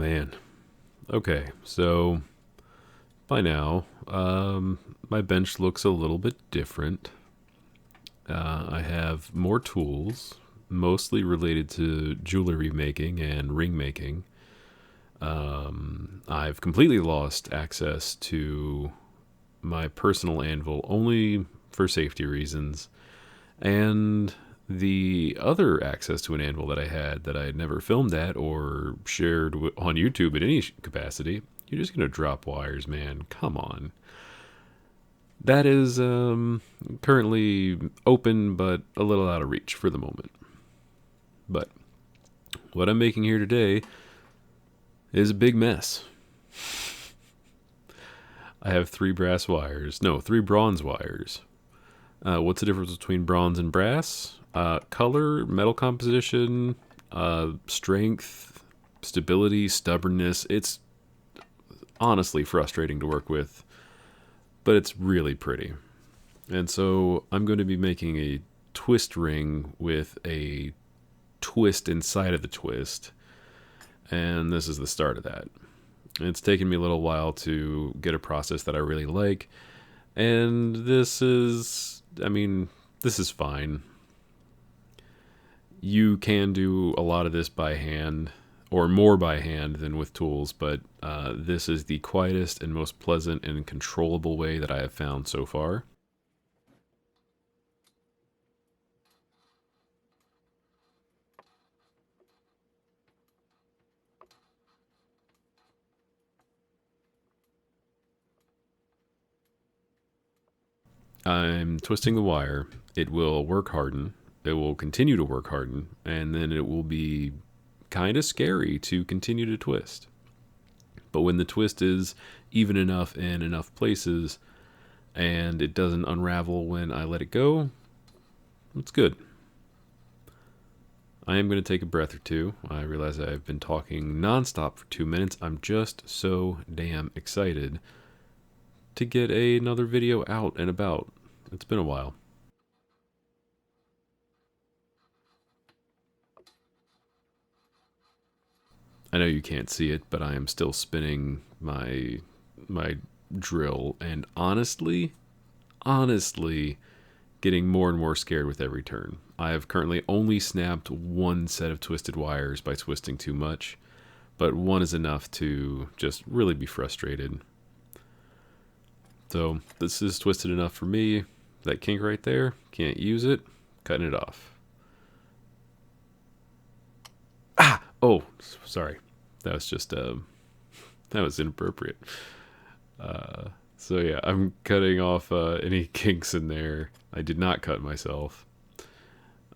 man. Okay, so by now, my bench looks a little bit different. I have more tools, mostly related to jewelry making and ring making. I've completely lost access to my personal anvil only for safety reasons, and the other access to an anvil that I had that I had never filmed at or shared on YouTube in any capacity. You're just gonna drop wires, man. Come on. That is currently open, but a little out of reach for the moment. But what I'm making here today is a big mess. I have three brass wires. No, three bronze wires. What's the difference between bronze and brass? Color, metal composition, strength, stability, stubbornness. It's honestly frustrating to work with, but it's really pretty. And so I'm going to be making a twist ring with a twist inside of the twist. And this is the start of that. It's taken me a little while to get a process that I really like. And this is fine. You can do a lot of this by hand, or more by hand than with tools, but this is the quietest and most pleasant and controllable way that I have found so far. I'm twisting the wire. It will work harden. It will continue to work harden, and then it will be kind of scary to continue to twist. But when the twist is even enough in enough places and it doesn't unravel when I let it go, it's good. I am going to take a breath or two. I realize I've been talking nonstop for 2 minutes. I'm just so damn excited to get another video out and about. It's been a while. I know you can't see it, but I am still spinning my drill, and honestly, getting more and more scared with every turn. I have currently only snapped one set of twisted wires by twisting too much, but one is enough to just really be frustrated. So this is twisted enough for me. That kink right there, can't use it, cutting it off. Ah! Oh, sorry. That was just, that was inappropriate. So yeah, I'm cutting off any kinks in there. I did not cut myself.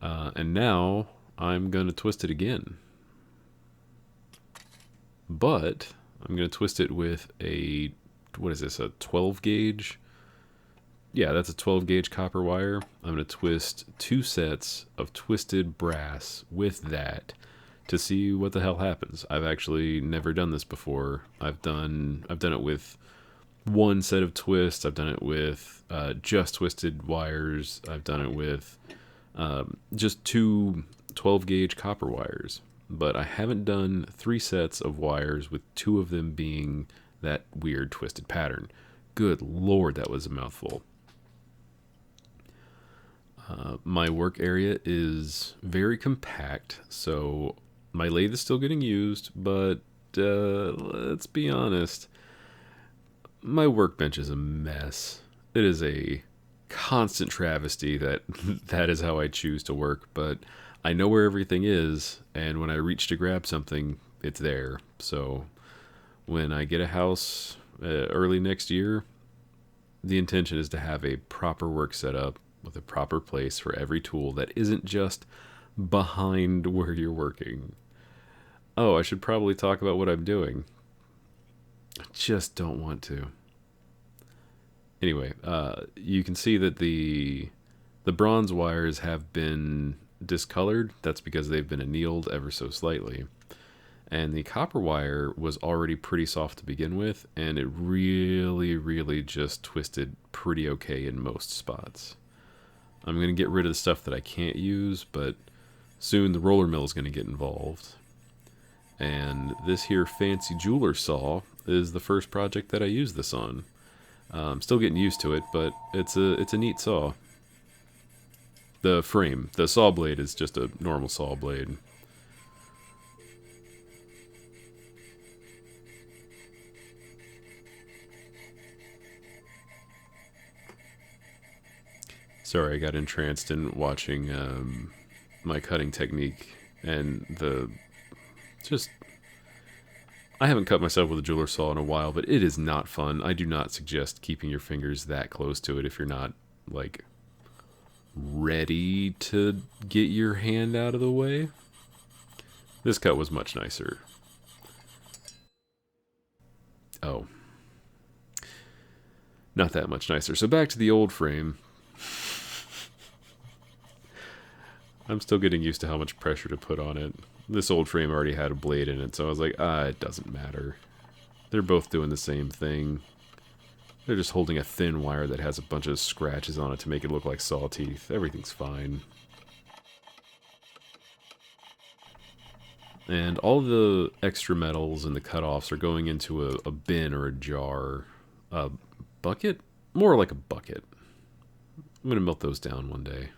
And now I'm going to twist it again. But I'm going to twist it with a, what is this, a 12 gauge? Yeah, that's a 12 gauge copper wire. I'm going to twist 2 sets of twisted brass with that to see what the hell happens. I've actually never done this before. I've done it with one set of twists. I've done it with just twisted wires. I've done it with just 2 12 gauge copper wires. But I haven't done 3 sets of wires with 2 of them being that weird twisted pattern. Good lord, that was a mouthful. My work area is very compact, so my lathe is still getting used, but let's be honest, my workbench is a mess. It is a constant travesty that that is how I choose to work, but I know where everything is, and when I reach to grab something, it's there. So when I get a house early next year, the intention is to have a proper work setup with a proper place for every tool that isn't just behind where you're working. Oh, I should probably talk about what I'm doing. I just don't want to. Anyway, you can see that the bronze wires have been discolored. That's because they've been annealed ever so slightly. And the copper wire was already pretty soft to begin with, and it really just twisted pretty okay in most spots. I'm going to get rid of the stuff that I can't use, but soon the roller mill is going to get involved. And this here fancy jeweler saw is the first project that I use this on. I'm still getting used to it, but it's a neat saw. The frame, the saw blade is just a normal saw blade. Sorry, I got entranced in watching my cutting technique and just I haven't cut myself with a jeweler saw in a while, but it is not fun. I do not suggest keeping your fingers that close to it if you're not, like, ready to get your hand out of the way. This cut was much nicer. Oh. Not that much nicer. So back to the old frame. I'm still getting used to how much pressure to put on it. This old frame already had a blade in it, so I was like, it doesn't matter. They're both doing the same thing. They're just holding a thin wire that has a bunch of scratches on it to make it look like saw teeth. Everything's fine. And all the extra metals and the cutoffs are going into a bin or a jar. A bucket? More like a bucket. I'm going to melt those down one day.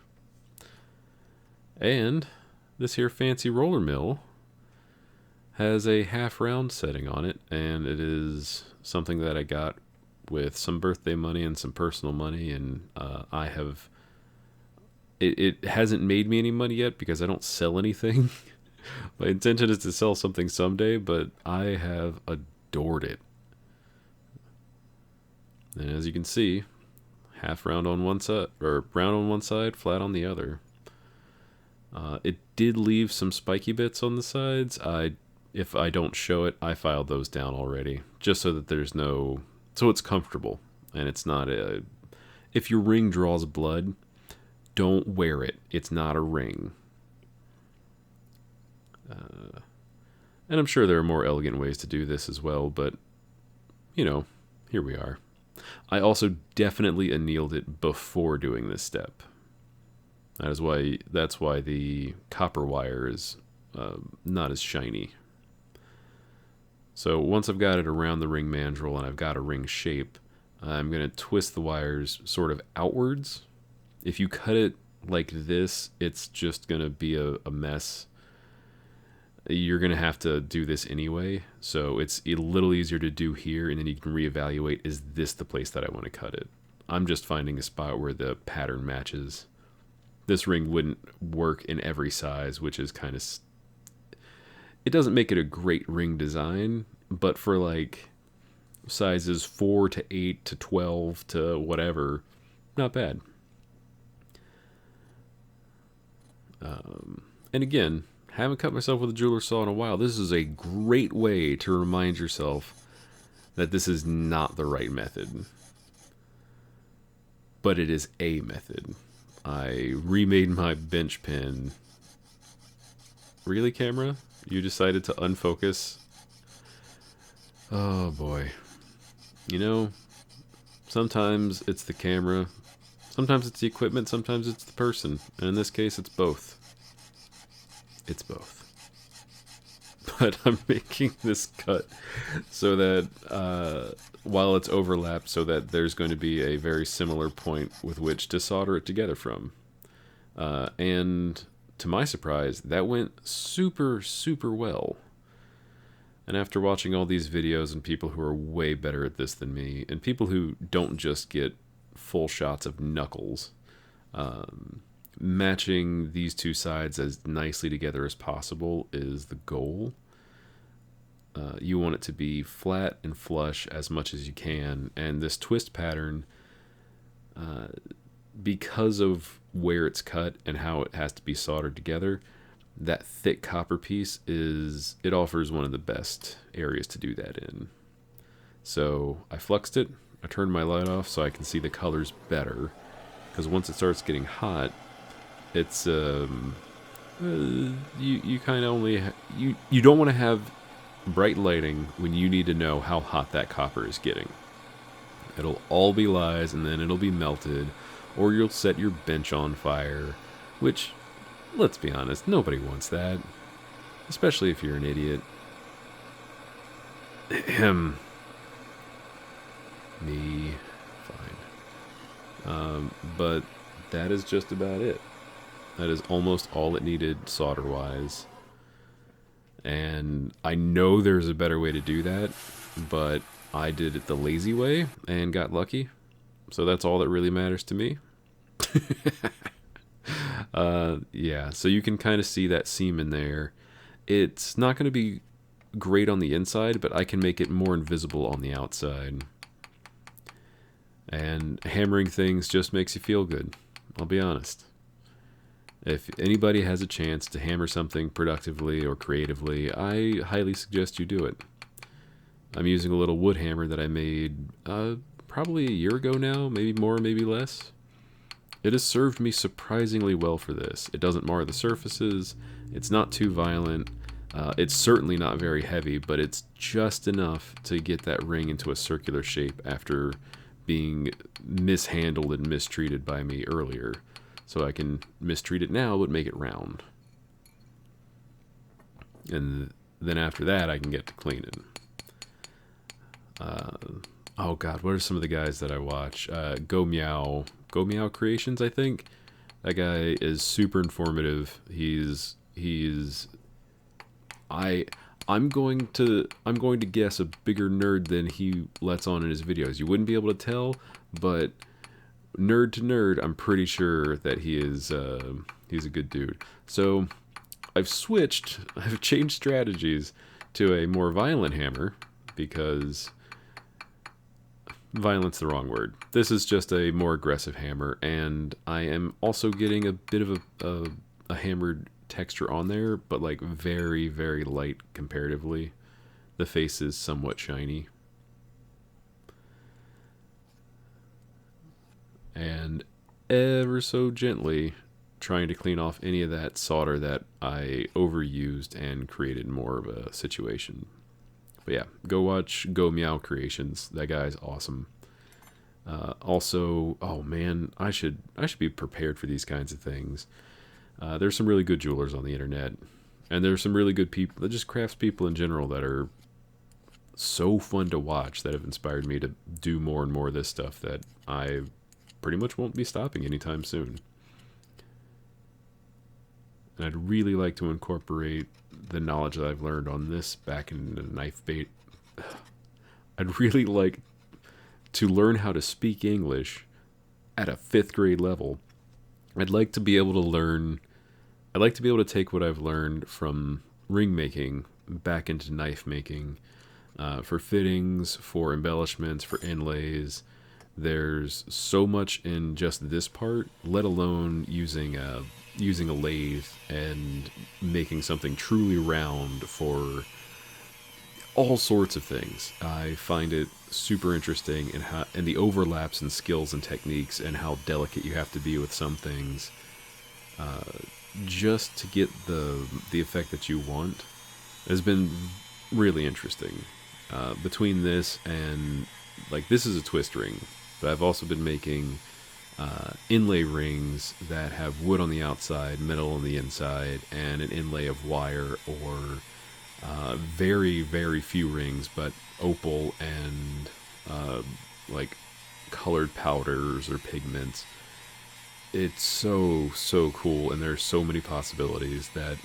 And this here fancy roller mill has a half round setting on it, and it is something that I got with some birthday money and some personal money, and it hasn't made me any money yet because I don't sell anything. My intention is to sell something someday, but I have adored it. And as you can see, half round on one side, or round on one side, flat on the other. It did leave some spiky bits on the sides. If I don't show it, I filed those down already, just so that there's no, so it's comfortable, and it's not a, if your ring draws blood, don't wear it. It's not a ring. And I'm sure there are more elegant ways to do this as well, but, you know, here we are. I also definitely annealed it before doing this step. That's why the copper wire is not as shiny. So once I've got it around the ring mandrel and I've got a ring shape, I'm going to twist the wires sort of outwards. If you cut it like this, it's just going to be a mess. You're going to have to do this anyway, so it's a little easier to do here, and then you can reevaluate, is this the place that I want to cut it? I'm just finding a spot where the pattern matches. This ring wouldn't work in every size, which is kind of... It doesn't make it a great ring design, but for like sizes 4 to 8 to 12 to whatever, not bad. And again, haven't cut myself with a jeweler saw in a while. This is a great way to remind yourself that this is not the right method. But it is a method. I remade my bench pin. Really, camera? You decided to unfocus? Oh boy. You know, sometimes it's the camera, sometimes it's the equipment, sometimes it's the person. And in this case, it's both. It's both. But I'm making this cut so that while it's overlapped, so that there's going to be a very similar point with which to solder it together from. And to my surprise, that went super, super well. And after watching all these videos and people who are way better at this than me, and people who don't just get full shots of knuckles, matching these two sides as nicely together as possible is the goal. You want it to be flat and flush as much as you can, and this twist pattern, because of where it's cut and how it has to be soldered together, that thick copper piece it offers one of the best areas to do that in. So I fluxed it, I turned my light off so I can see the colors better, because once it starts getting hot, it's you kind of only you don't want to have bright lighting when you need to know how hot that copper is getting. It'll all be lies, and then it'll be melted, or you'll set your bench on fire, which, let's be honest, nobody wants that, especially if you're an idiot. Me, fine. But that is just about it. That is almost all it needed solder-wise. And I know there's a better way to do that, but I did it the lazy way and got lucky. So that's all that really matters to me. Yeah, so you can kind of see that seam in there. It's not going to be great on the inside, but I can make it more invisible on the outside. And hammering things just makes you feel good. I'll be honest. If anybody has a chance to hammer something productively or creatively, I highly suggest you do it. I'm using a little wood hammer that I made probably a year ago now, maybe more, maybe less. It has served me surprisingly well for this. It doesn't mar the surfaces, it's not too violent, it's certainly not very heavy, but it's just enough to get that ring into a circular shape after being mishandled and mistreated by me earlier. So I can mistreat it now, but make it round. And then after that, I can get to cleaning. Oh god, what are some of the guys that I watch? Gomeowcreations, I think. That guy is super informative. I'm going to guess a bigger nerd than he lets on in his videos. You wouldn't be able to tell, but nerd to nerd, I'm pretty sure that he's a good dude. So I've changed strategies to a more violent hammer because violent's the wrong word. This is just a more aggressive hammer, and I am also getting a bit of a hammered texture on there, but like very, very light comparatively. The face is somewhat shiny. And ever so gently trying to clean off any of that solder that I overused and created more of a situation. But yeah, go watch gomeowcreations. That guy's awesome. Also, oh man, I should be prepared for these kinds of things. There's some really good jewelers on the internet, and there's some really good people, just craftspeople in general, that are so fun to watch, that have inspired me to do more and more of this stuff that I pretty much won't be stopping anytime soon. And I'd really like to incorporate the knowledge that I've learned on this back into knife bait. I'd really like to learn how to speak English at a 5th grade level. I'd like to be able to take what I've learned from ring making back into knife making, for fittings, for embellishments, for inlays. There's so much in just this part, let alone using a lathe and making something truly round for all sorts of things. I find it super interesting, and the overlaps in skills and techniques, and how delicate you have to be with some things, just to get the effect that you want, has been really interesting. Between this and, like, this is a twist ring, but I've also been making inlay rings that have wood on the outside, metal on the inside, and an inlay of wire, or very, very few rings, but opal and like colored powders or pigments. It's so cool, and there's so many possibilities that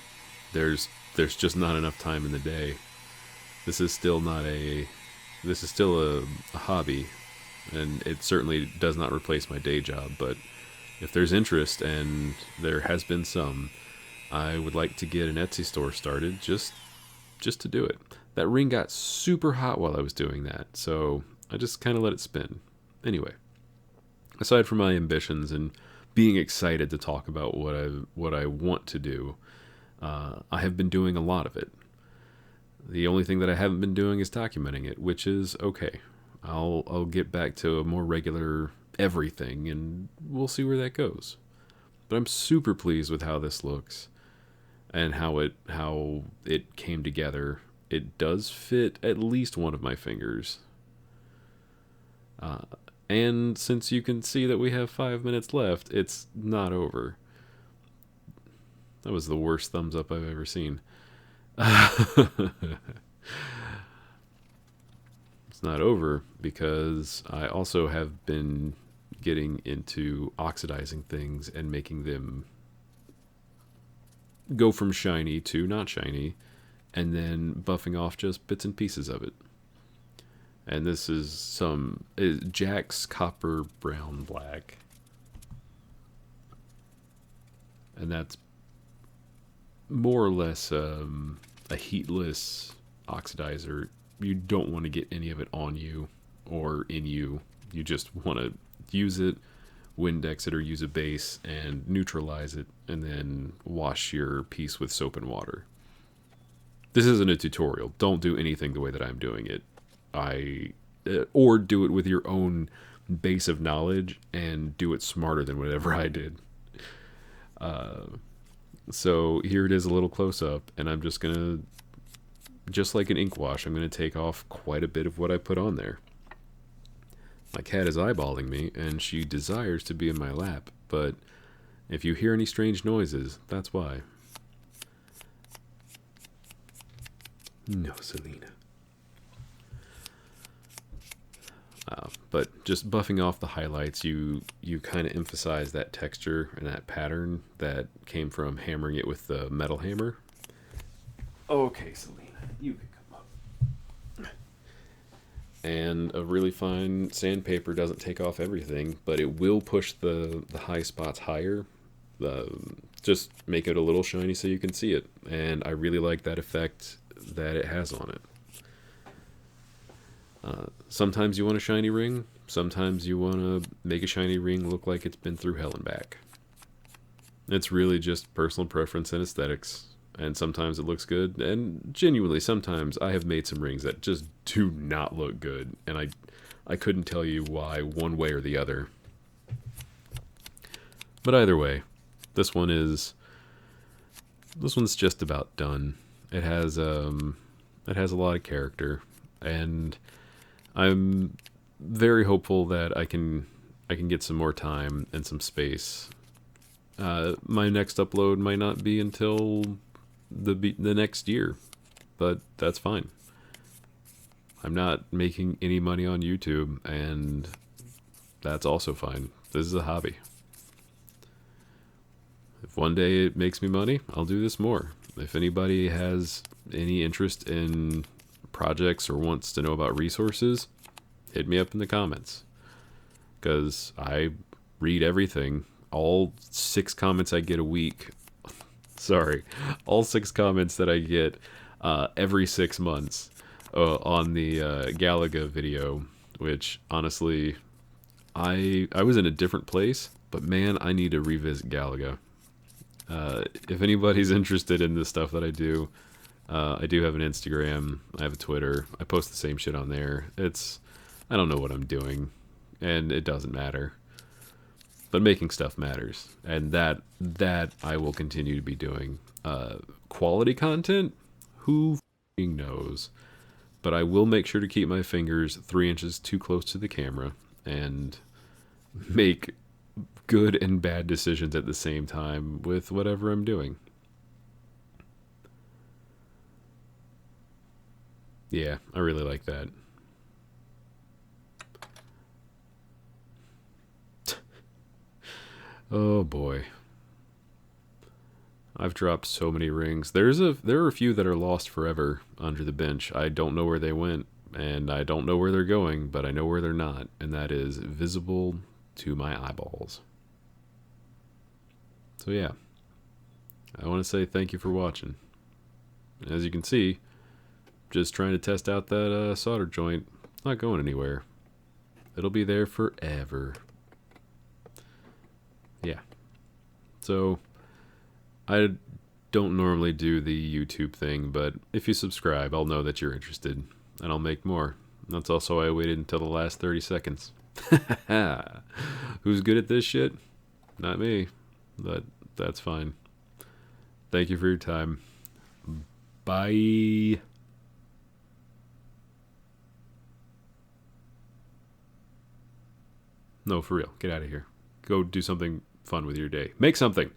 there's just not enough time in the day. This is still a hobby, and it certainly does not replace my day job, but if there's interest, and there has been some, I would like to get an Etsy store started just to do it. That ring got super hot while I was doing that, so I just kind of let it spin. Anyway, aside from my ambitions and being excited to talk about what I want to do, I have been doing a lot of it. The only thing that I haven't been doing is documenting it, which is okay. I'll get back to a more regular everything, and we'll see where that goes. But I'm super pleased with how this looks, and how it came together. It does fit at least one of my fingers. And since you can see that we have 5 minutes left, it's not over. That was the worst thumbs up I've ever seen. it's not over, because I also have been getting into oxidizing things and making them go from shiny to not shiny, and then buffing off just bits and pieces of it. And this is Jack's Copper Brown Black. And that's more or less a heatless oxidizer. You don't want to get any of it on you or in you. You just want to use it, Windex it, or use a base and neutralize it, and then wash your piece with soap and water. This isn't a tutorial. Don't do anything the way that I'm doing it. Or do it with your own base of knowledge and do it smarter than whatever I did. So here it is, a little close up, and I'm just gonna, just like an ink wash, I'm gonna take off quite a bit of what I put on there. My cat is eyeballing me, and she desires to be in my lap, but if you hear any strange noises, that's why. No, Selena. But just buffing off the highlights, you kind of emphasize that texture and that pattern that came from hammering it with the metal hammer. Okay, Selena, you can come up. And a really fine sandpaper doesn't take off everything, but it will push the high spots higher. Just make it a little shiny so you can see it. And I really like that effect that it has on it. Sometimes you want a shiny ring, sometimes you want to make a shiny ring look like it's been through hell and back. It's really just personal preference and aesthetics, and sometimes it looks good, and genuinely sometimes I have made some rings that just do not look good, and I couldn't tell you why one way or the other. But either way, this one's just about done. It has a lot of character, and I'm very hopeful that I can get some more time and some space. My next upload might not be until the next year, but that's fine. I'm not making any money on YouTube, and that's also fine. This is a hobby. If one day it makes me money, I'll do this more. If anybody has any interest in projects or wants to know about resources, hit me up in the comments, because I read everything. All 6 comments I get a week, all 6 comments that I get every 6 months on the Galaga video, which honestly, I was in a different place, but man, I need to revisit Galaga. If anybody's interested in this stuff that I do have an Instagram, I have a Twitter, I post the same shit on there. I don't know what I'm doing, and it doesn't matter. But making stuff matters, and that I will continue to be doing. Quality content? Who f***ing knows? But I will make sure to keep my fingers 3 inches too close to the camera, and make good and bad decisions at the same time with whatever I'm doing. Yeah, I really like that. Oh boy. I've dropped so many rings. There are a few that are lost forever under the bench. I don't know where they went, and I don't know where they're going, but I know where they're not, and that is visible to my eyeballs. So yeah, I want to say thank you for watching. As you can see, just trying to test out that solder joint. It's not going anywhere. It'll be there forever. Yeah. So, I don't normally do the YouTube thing, but if you subscribe, I'll know that you're interested, and I'll make more. That's also why I waited until the last 30 seconds. Who's good at this shit? Not me, but that's fine. Thank you for your time. Bye. No, for real. Get out of here. Go do something fun with your day. Make something.